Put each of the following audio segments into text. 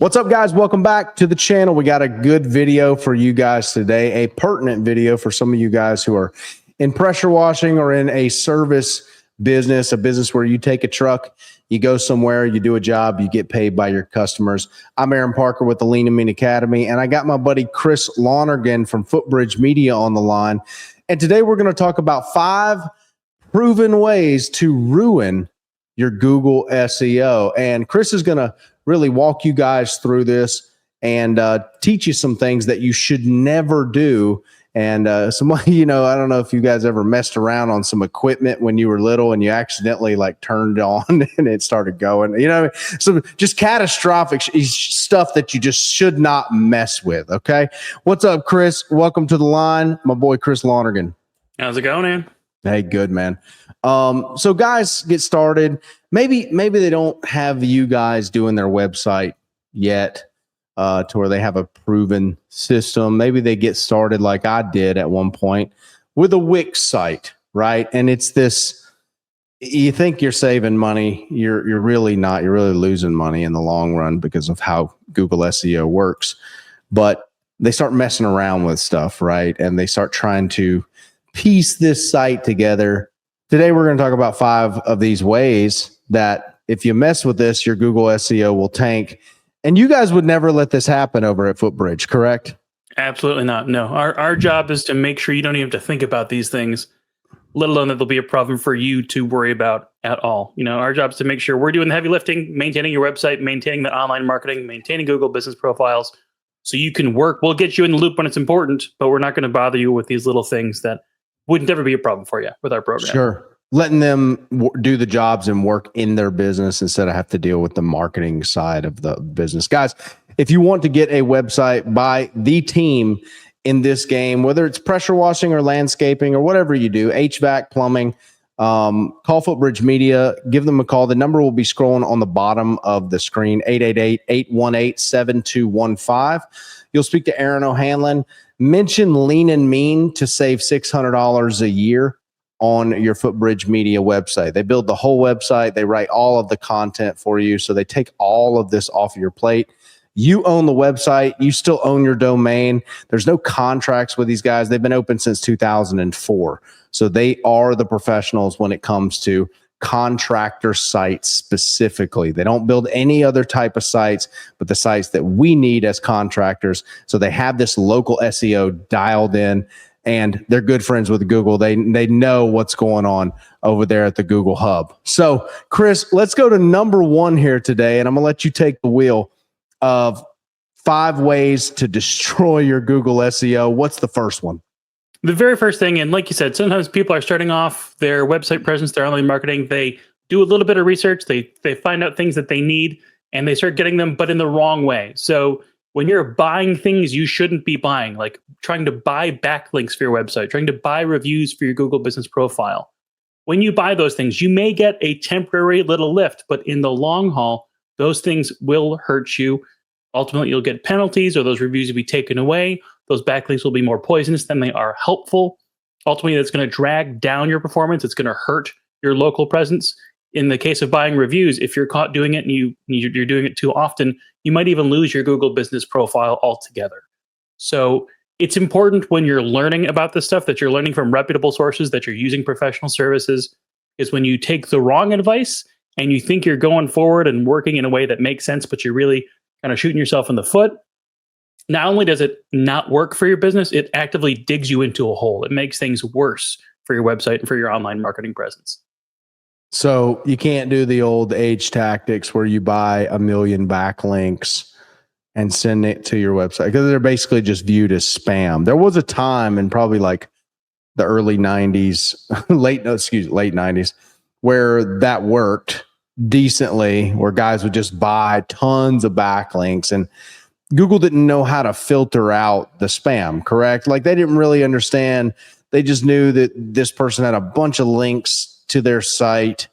What's up, guys? Welcome back to the channel. We got a good video for you guys today, a pertinent video for some of you guys who are in pressure washing or in a service business, a business where you take a truck, you go somewhere, you do a job, you get paid by your customers. I'm Aaron Parker with the Lean and Mean Academy, and I got my buddy Chris Lonergan from Footbridge Media on the line. And today we're going to talk about 5 proven ways to ruin your Google SEO. And Chris is going to really walk you guys through this and teach you some things that you should never do. And I don't know if you guys ever messed around on some equipment when you were little and you accidentally like turned on and it started going, so just catastrophic stuff that you just should not mess with. Okay. What's up, Chris? Welcome to the line. My boy, Chris Lonergan. How's it going, man? Hey, good, man. So guys, get started. Maybe they don't have you guys doing their website yet to where they have a proven system. Maybe they get started like I did at one point with a Wix site, right? And it's this, you think you're saving money. You're really not. You're really losing money in the long run because of how Google SEO works. But they start messing around with stuff, right? And they start trying to piece this site together. Today, we're going to talk about 5 of these ways that if you mess with this, your Google SEO will tank. And you guys would never let this happen over at Footbridge, correct? Absolutely not. No, our job is to make sure you don't even have to think about these things, let alone that there'll be a problem for you to worry about at all. Our job is to make sure we're doing the heavy lifting, maintaining your website, maintaining the online marketing, maintaining Google business profiles, so you can work. We'll get you in the loop when it's important, but we're not going to bother you with these little things that would never be a problem for you with our program. Sure. Letting them do the jobs and work in their business instead of have to deal with the marketing side of the business. Guys, if you want to get a website by the team in this game, whether it's pressure washing or landscaping or whatever you do, HVAC, plumbing, call Footbridge Media, give them a call. The number will be scrolling on the bottom of the screen, 888-818-7215. You'll speak to Aaron O'Hanlon. Mention Lean and Mean to save $600 a year on your Footbridge Media website. They build the whole website. They write all of the content for you. So they take all of this off of your plate. You own the website. You still own your domain. There's no contracts with these guys. They've been open since 2004. So they are the professionals when it comes to contractor sites specifically. They don't build any other type of sites, but the sites that we need as contractors. So they have this local SEO dialed in, and they're good friends with Google. They know what's going on over there at the Google Hub. So, Chris, let's go to number 1 here today, and I'm going to let you take the wheel of 5 ways to destroy your Google SEO. What's the first one? The very first thing, and like you said, sometimes people are starting off their website presence, their online marketing. They do a little bit of research. They find out things that they need, and they start getting them, but in the wrong way. So when you're buying things you shouldn't be buying, like trying to buy backlinks for your website, trying to buy reviews for your Google business profile, when you buy those things, you may get a temporary little lift, but in the long haul, those things will hurt you. Ultimately, you'll get penalties, or those reviews will be taken away. Those backlinks will be more poisonous than they are helpful. Ultimately, that's going to drag down your performance. It's going to hurt your local presence. In the case of buying reviews, if you're caught doing it and you're doing it too often, you might even lose your Google business profile altogether. So it's important when you're learning about this stuff that you're learning from reputable sources, that you're using professional services, is when you take the wrong advice and you think you're going forward and working in a way that makes sense, but you're really kind of shooting yourself in the foot. Not only does it not work for your business, it actively digs you into a hole. It makes things worse for your website and for your online marketing presence. So you can't do the old age tactics where you buy 1 million backlinks and send it to your website, because they're basically just viewed as spam. There was a time in probably like the early 90s, late 90s, where that worked decently, where guys would just buy tons of backlinks, and Google didn't know how to filter out the spam, correct? Like they didn't really understand. They just knew that this person had a bunch of links to their site.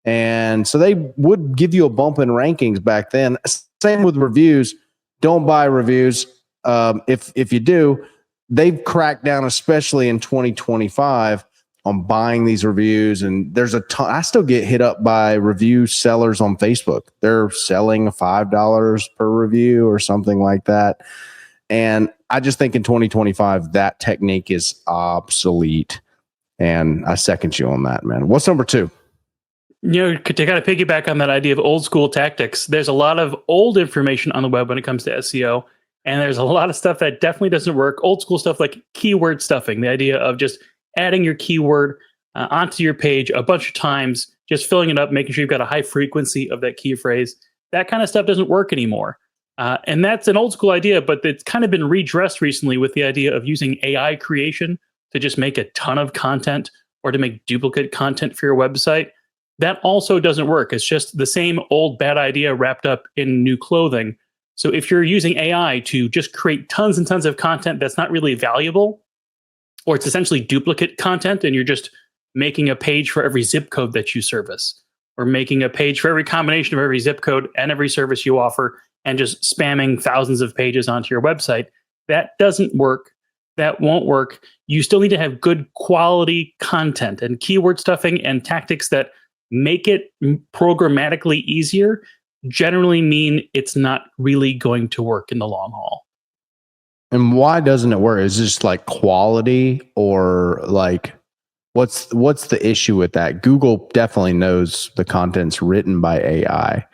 And so they would give you a bump in rankings back then. Same with reviews. Don't buy reviews. If you do, they've cracked down, especially in 2025, on buying these reviews, and there's a ton. I still get hit up by review sellers on Facebook. They're selling $5 per review or something like that. And I just think in 2025, that technique is obsolete. And I second you on that, man. What's number 2? To kind of piggyback on that idea of old school tactics, there's a lot of old information on the web when it comes to SEO. And there's a lot of stuff that definitely doesn't work. Old school stuff like keyword stuffing, the idea of just adding your keyword onto your page a bunch of times, just filling it up, making sure you've got a high frequency of that key phrase. That kind of stuff doesn't work anymore. And that's an old school idea, but it's kind of been redressed recently with the idea of using AI creation to just make a ton of content or to make duplicate content for your website. That also doesn't work. It's just the same old bad idea wrapped up in new clothing. So if you're using AI to just create tons and tons of content that's not really valuable, or it's essentially duplicate content and you're just making a page for every zip code that you service, or making a page for every combination of every zip code and every service you offer, and just spamming thousands of pages onto your website, that doesn't work. That won't work. You still need to have good quality content, and keyword stuffing and tactics that make it programmatically easier generally mean it's not really going to work in the long haul. And why doesn't it work? Is it just like quality, or like what's the issue with that? Google definitely knows the content's written by AI.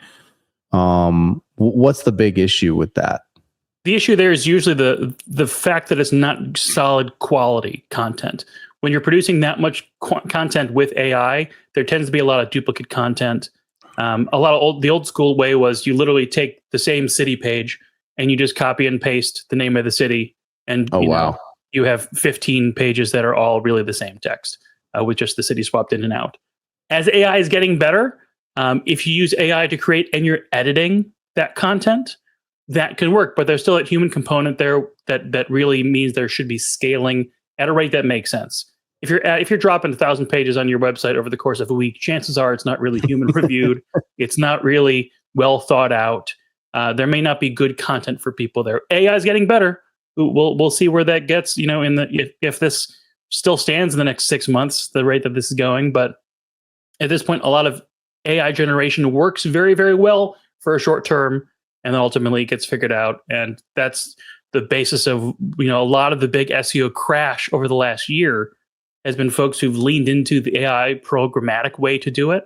What's the big issue with that? The issue there is usually the fact that it's not solid quality content. When you're producing that much content with AI, there tends to be a lot of duplicate content. The old school way was you literally take the same city page and you just copy and paste the name of the city, and you have 15 pages that are all really the same text with just the city swapped in and out. As AI is getting better, if you use AI to create and you're editing that content, that can work, but there's still a human component there that really means there should be scaling at a rate that makes sense. If you're dropping 1,000 pages on your website over the course of a week, chances are it's not really human reviewed. It's not really well thought out. There may not be good content for people there. AI is getting better. We'll see where that gets. If this still stands in the next 6 months, the rate that this is going. But at this point, a lot of AI generation works very, very well for a short term, and then ultimately it gets figured out. And that's the basis of a lot of the big SEO crash over the last year has been folks who've leaned into the AI programmatic way to do it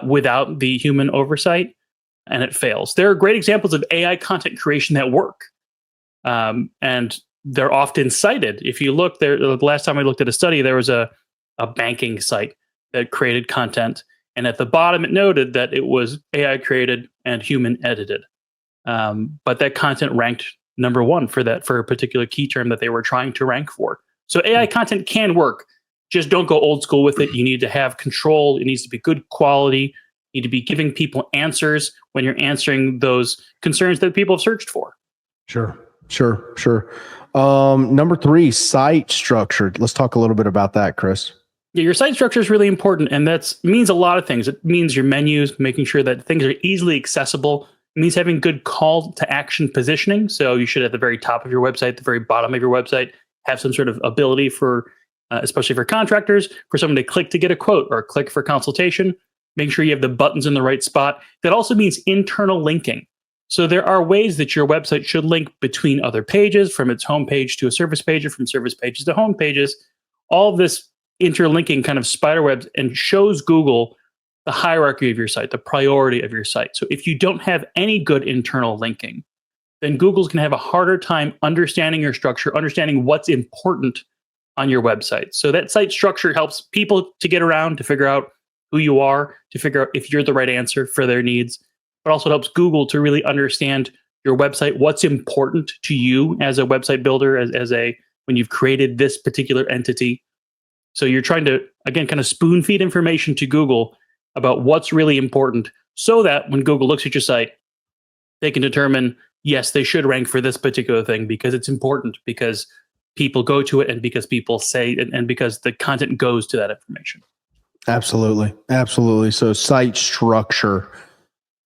without the human oversight, and it fails. There are great examples of AI content creation that work, and they're often cited. If you look there, the last time I looked at a study, there was a banking site that created content, and at the bottom it noted that it was AI created and human edited, but that content ranked number 1 for a particular key term that they were trying to rank for. So AI content can work. Just don't go old school with it. You need to have control. It needs to be good quality. You need to be giving people answers when you're answering those concerns that people have searched for. Sure. Number 3, site structure. Let's talk a little bit about that, Chris. Yeah, your site structure is really important, and that means a lot of things. It means your menus, making sure that things are easily accessible. It means having good call to action positioning. So you should, at the very top of your website, the very bottom of your website, have some sort of ability for, especially for contractors, for someone to click to get a quote or click for consultation. Make sure you have the buttons in the right spot. That also means internal linking. So there are ways that your website should link between other pages, from its homepage to a service page, or from service pages to home pages. All of this interlinking kind of spiderwebs and shows Google the hierarchy of your site, the priority of your site. So if you don't have any good internal linking, then Google's going to have a harder time understanding your structure, understanding what's important on your website. So that site structure helps people to get around, to figure out who you are, to figure out if you're the right answer for their needs. But also helps Google to really understand your website, what's important to you as a website builder, when you've created this particular entity. So you're trying to, again, kind of spoon feed information to Google about what's really important, so that when Google looks at your site, they can determine, yes, they should rank for this particular thing because it's important, because people go to it, and because people say, and because the content goes to that information. Absolutely. So site structure,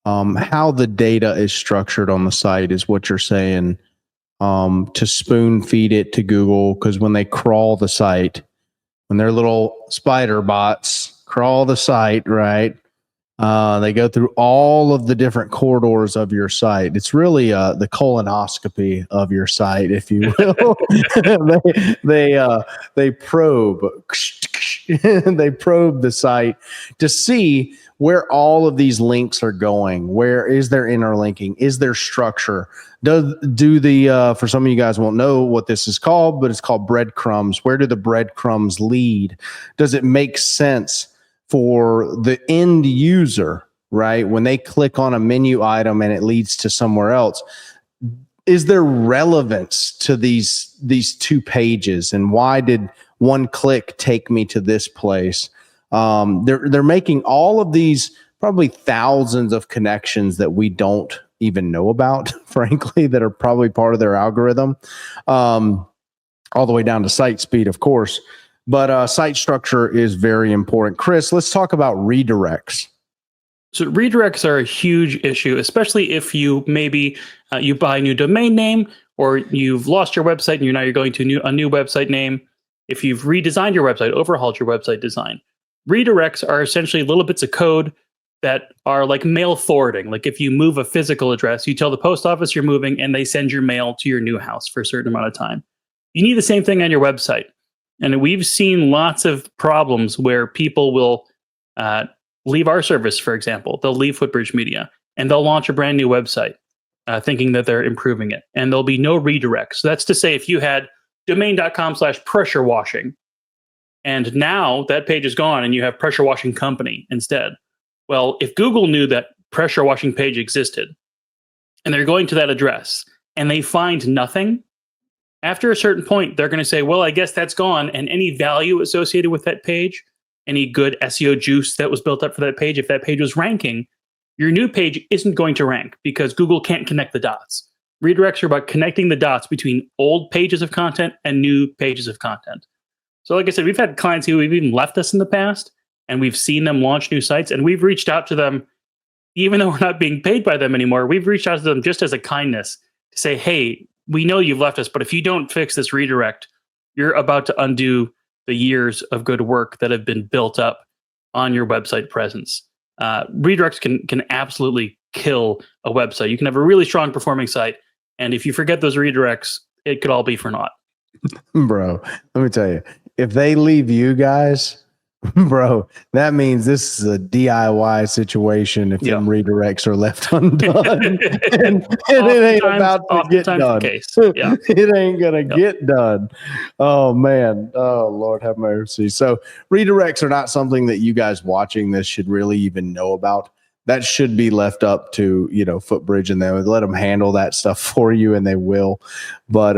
how the data is structured on the site is what you're saying, to spoon feed it to Google, because when they crawl the site, when their little spider bots crawl the site, right? They go through all of the different corridors of your site. It's really the colonoscopy of your site, if you will. They probe they probe the site to see where all of these links are going. Where is there interlinking? Is there structure? Do the for some of you guys won't know what this is called, but it's called breadcrumbs. Where do the breadcrumbs lead? Does it make sense for the end user, right? When they click on a menu item and it leads to somewhere else, is there relevance to these two pages? And why did one click take me to this place? They're making all of these probably thousands of connections that we don't even know about, frankly, that are probably part of their algorithm, all the way down to site speed, of course. But site structure is very important. Chris, let's talk about redirects. So redirects are a huge issue, especially if you maybe you buy a new domain name, or you've lost your website and you're going to a new website name. If you've redesigned your website, overhauled your website design, redirects are essentially little bits of code that are like mail forwarding. Like if you move a physical address, you tell the post office you're moving and they send your mail to your new house for a certain amount of time. You need the same thing on your website. And we've seen lots of problems where people will leave our service, for example. They'll leave Footbridge Media and they'll launch a brand new website thinking that they're improving it. And there'll be no redirects. So that's to say, if you had domain.com/pressure washing, and now that page is gone and you have pressure washing company instead. Well, if Google knew that pressure washing page existed and they're going to that address and they find nothing, after a certain point, they're going to say, well, I guess that's gone. And any value associated with that page, any good SEO juice that was built up for that page, if that page was ranking, your new page isn't going to rank because Google can't connect the dots. Redirects are about connecting the dots between old pages of content and new pages of content. So like I said, we've had clients who have even left us in the past, and we've seen them launch new sites, and we've reached out to them, even though we're not being paid by them anymore. We've reached out to them just as a kindness to say, hey, we know you've left us, but if you don't fix this redirect, you're about to undo the years of good work that have been built up on your website presence. Redirects can absolutely kill a website. You can have a really strong performing site, and if you forget those redirects, it could all be for naught. Bro, let me tell you, if they leave you guys, bro, that means this is a DIY situation if them redirects are left undone. and it ain't about to get done. Yeah. It ain't going to get done. Oh, man. Oh, Lord have mercy. So redirects are not something that you guys watching this should really even know about. That should be left up to, Footbridge, and they would let them handle that stuff for you, and they will. But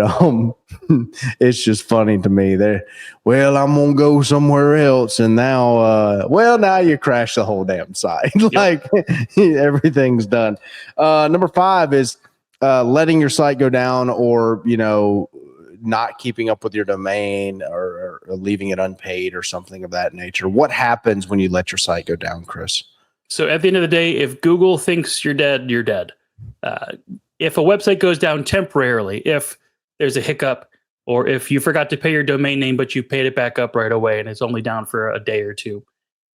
it's just funny to me. I'm gonna go somewhere else, and now you crash the whole damn site. Like everything's done. Number 5 is letting your site go down, or not keeping up with your domain, or leaving it unpaid or something of that nature. What happens when you let your site go down, Chris? So at the end of the day, if Google thinks you're dead, you're dead. If a website goes down temporarily, if there's a hiccup, or if you forgot to pay your domain name, but you paid it back up right away and it's only down for a day or two,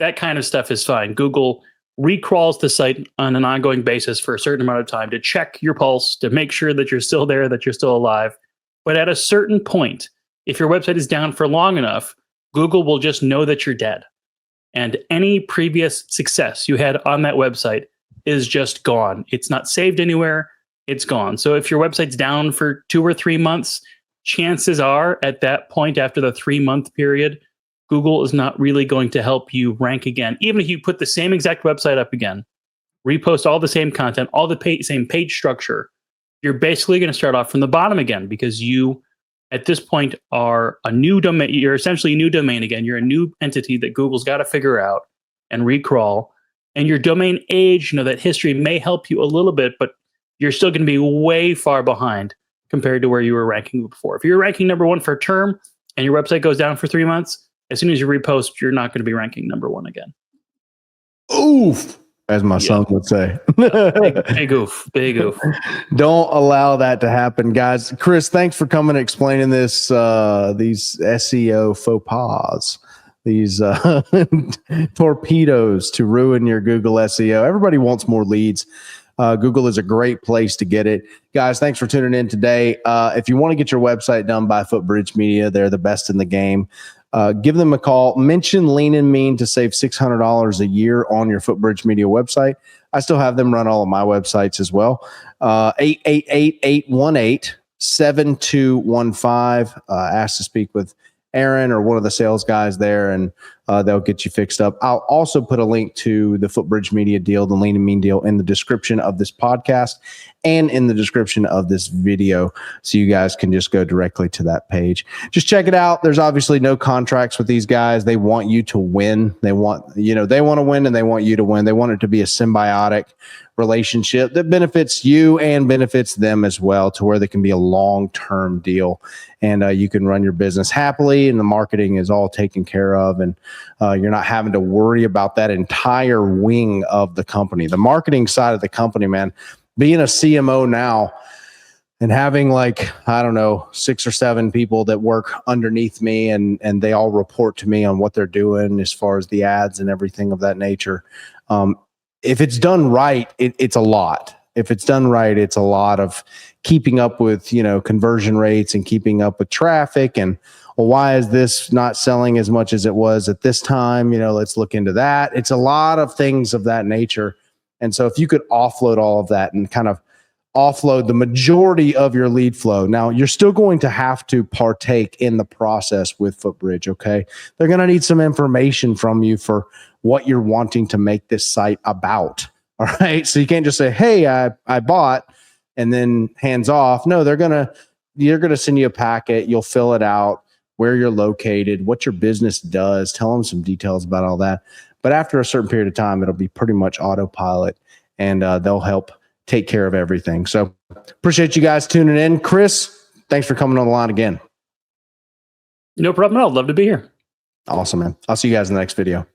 that kind of stuff is fine. Google recrawls the site on an ongoing basis for a certain amount of time to check your pulse, to make sure that you're still there, that you're still alive. But at a certain point, if your website is down for long enough, Google will just know that you're dead. And any previous success you had on that website is just gone. It's not saved anywhere. It's gone. So if your website's down for 2 or 3 months, chances are at that point, after the 3-month period, Google is not really going to help you rank again. Even if you put the same exact website up again, repost all the same content, all the same page structure, you're basically going to start off from the bottom again, because you, at this point, are a new domain. You're essentially a new domain again. You're a new entity that Google's got to figure out and recrawl. And your domain age, that history may help you a little bit, but you're still going to be way far behind compared to where you were ranking before. If you're ranking number 1 for a term and your website goes down for 3 months, as soon as you repost, you're not going to be ranking number 1 again. Oof. as my son would say. Big oof, big oof. Don't allow that to happen, guys. Chris, thanks for coming and explaining this. These SEO faux pas, these torpedoes to ruin your Google SEO. Everybody wants more leads. Google is a great place to get it. Guys, thanks for tuning in today. If you want to get your website done by Footbridge Media, they're the best in the game. Give them a call. Mention Lean and Mean to save $600 a year on your Footbridge Media website. I still have them run all of my websites as well. 888-818-7215. Ask to speak with Aaron or one of the sales guys there, and they'll get you fixed up. I'll also put a link to the Footbridge Media deal, the Lean and Mean deal, in the description of this podcast and in the description of this video, so you guys can just go directly to that page. Just check it out. There's obviously no contracts with these guys. They want you to win. They want to win, and they want you to win. They want it to be a symbiotic relationship that benefits you and benefits them as well, to where they can be a long-term deal, and you can run your business happily, and the marketing is all taken care of, and you're not having to worry about that entire wing of the company. The marketing side of the company, man, being a CMO now and having 6 or 7 people that work underneath me, and they all report to me on what they're doing as far as the ads and everything of that nature. If it's done right, it's a lot. If it's done right, it's a lot of keeping up with, conversion rates and keeping up with traffic. And, well, why is this not selling as much as it was at this time? Let's look into that. It's a lot of things of that nature. And so if you could offload all of that and kind of offload the majority of your lead flow. Now, you're still going to have to partake in the process with Footbridge, okay? They're going to need some information from you for what you're wanting to make this site about, all right? So you can't just say, hey, I bought, and then hands off. No, they're going to send you a packet. You'll fill it out, where you're located, what your business does. Tell them some details about all that. But after a certain period of time, it'll be pretty much autopilot, and they'll help take care of everything. So appreciate you guys tuning in. Chris, thanks for coming on the line again. No problem at all. Love to be here. Awesome, man. I'll see you guys in the next video.